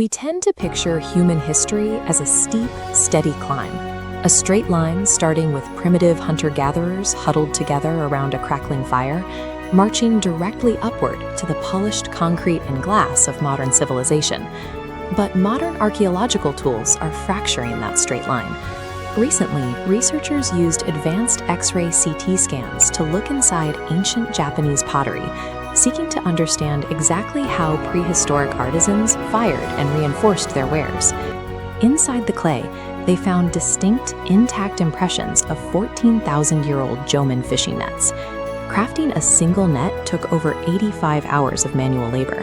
We tend to picture human history as a steep, steady climb, a straight line starting with primitive hunter-gatherers huddled together around a crackling fire, marching directly upward to the polished concrete and glass of modern civilization. But modern archaeological tools are fracturing that straight line. Recently, researchers used advanced X-ray CT scans to look inside ancient Japanese pottery, seeking to understand exactly how prehistoric artisans fired and reinforced their wares. Inside the clay, they found distinct, intact impressions of 14,000-year-old Jomon fishing nets. Crafting a single net took over 85 hours of manual labor.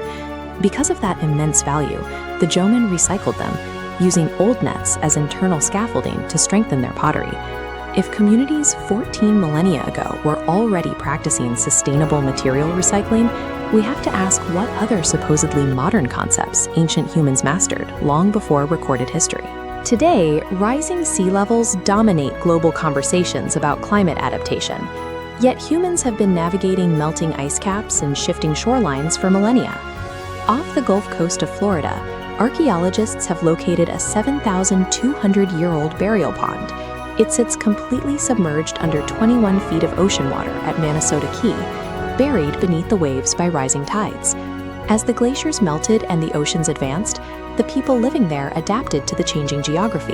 Because of that immense value, the Jomon recycled them, using old nets as internal scaffolding to strengthen their pottery. If communities 14 millennia ago were already practicing sustainable material recycling, we have to ask what other supposedly modern concepts ancient humans mastered long before recorded history. Today, rising sea levels dominate global conversations about climate adaptation. Yet humans have been navigating melting ice caps and shifting shorelines for millennia. Off the Gulf Coast of Florida, archaeologists have located a 7,200-year-old burial pond. It sits completely submerged under 21 feet of ocean water at Minnesota Key, buried beneath the waves by rising tides. As the glaciers melted and the oceans advanced, the people living there adapted to the changing geography.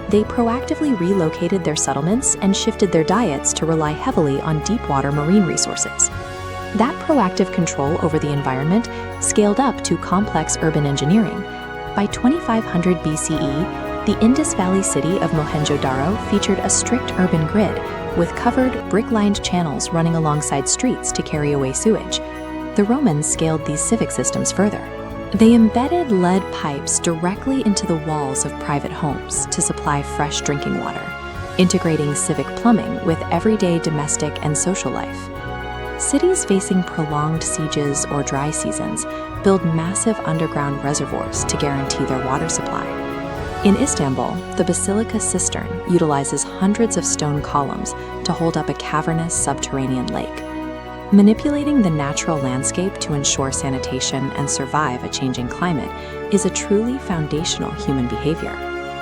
They proactively relocated their settlements and shifted their diets to rely heavily on deep-water marine resources. That proactive control over the environment scaled up to complex urban engineering. By 2500 BCE, the Indus Valley city of Mohenjo-Daro featured a strict urban grid with covered, brick-lined channels running alongside streets to carry away sewage. The Romans scaled these civic systems further. They embedded lead pipes directly into the walls of private homes to supply fresh drinking water, integrating civic plumbing with everyday domestic and social life. Cities facing prolonged sieges or dry seasons build massive underground reservoirs to guarantee their water supply. In Istanbul, the Basilica Cistern utilizes hundreds of stone columns to hold up a cavernous subterranean lake. Manipulating the natural landscape to ensure sanitation and survive a changing climate is a truly foundational human behavior.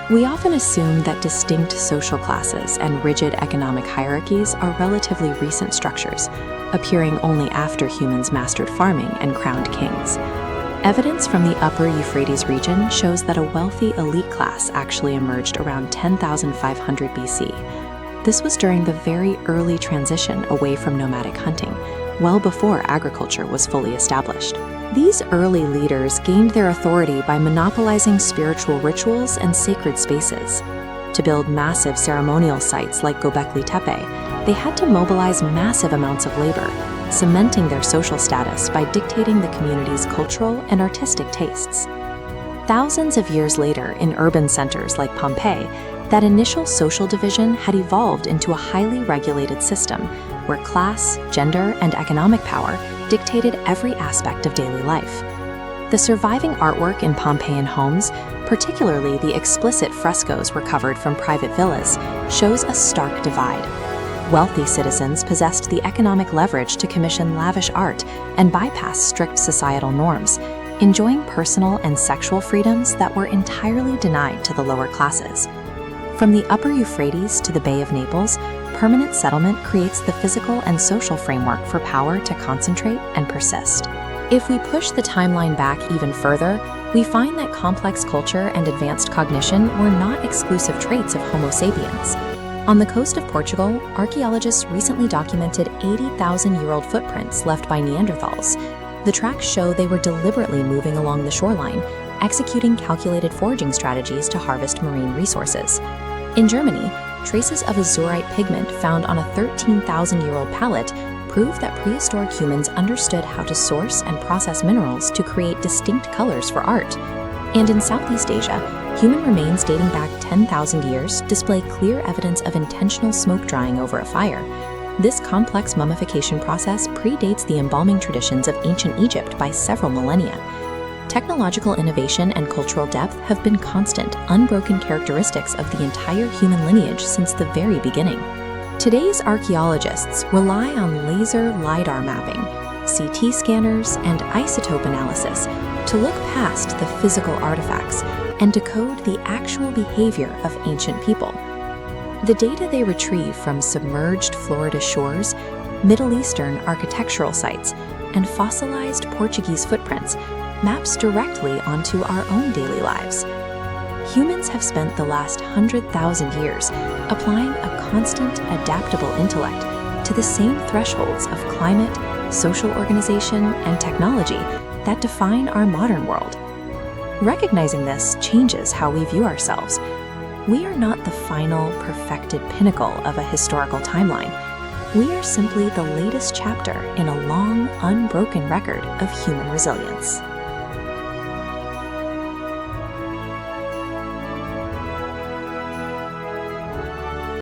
We often assume that distinct social classes and rigid economic hierarchies are relatively recent structures, appearing only after humans mastered farming and crowned kings. Evidence from the upper Euphrates region shows that a wealthy elite class actually emerged around 10,500 BC. This was during the very early transition away from nomadic hunting, well before agriculture was fully established. These early leaders gained their authority by monopolizing spiritual rituals and sacred spaces. To build massive ceremonial sites like Göbekli Tepe, they had to mobilize massive amounts of labor, cementing their social status by dictating the community's cultural and artistic tastes. Thousands of years later, in urban centers like Pompeii, that initial social division had evolved into a highly regulated system where class, gender, and economic power dictated every aspect of daily life. The surviving artwork in Pompeian homes, particularly the explicit frescoes recovered from private villas, shows a stark divide. Wealthy citizens possessed the economic leverage to commission lavish art and bypass strict societal norms, enjoying personal and sexual freedoms that were entirely denied to the lower classes. From the upper Euphrates to the Bay of Naples, permanent settlement creates the physical and social framework for power to concentrate and persist. If we push the timeline back even further, we find that complex culture and advanced cognition were not exclusive traits of Homo sapiens. On the coast of Portugal, archaeologists recently documented 80,000-year-old footprints left by Neanderthals. The tracks show they were deliberately moving along the shoreline, executing calculated foraging strategies to harvest marine resources. In Germany, traces of azurite pigment found on a 13,000-year-old pallet prove that prehistoric humans understood how to source and process minerals to create distinct colors for art. And in Southeast Asia, human remains dating back 10,000 years display clear evidence of intentional smoke drying over a fire. This complex mummification process predates the embalming traditions of ancient Egypt by several millennia. Technological innovation and cultural depth have been constant, unbroken characteristics of the entire human lineage since the very beginning. Today's archaeologists rely on laser LiDAR mapping, CT scanners, and isotope analysis to look past the physical artifacts and decode the actual behavior of ancient people. The data they retrieve from submerged Florida shores, Middle Eastern architectural sites, and fossilized Portuguese footprints maps directly onto our own daily lives. Humans have spent the last 100,000 years applying a constant, adaptable intellect to the same thresholds of climate, social organization, and technology that define our modern world. Recognizing this changes how we view ourselves. We are not the final, perfected pinnacle of a historical timeline. We are simply the latest chapter in a long, unbroken record of human resilience.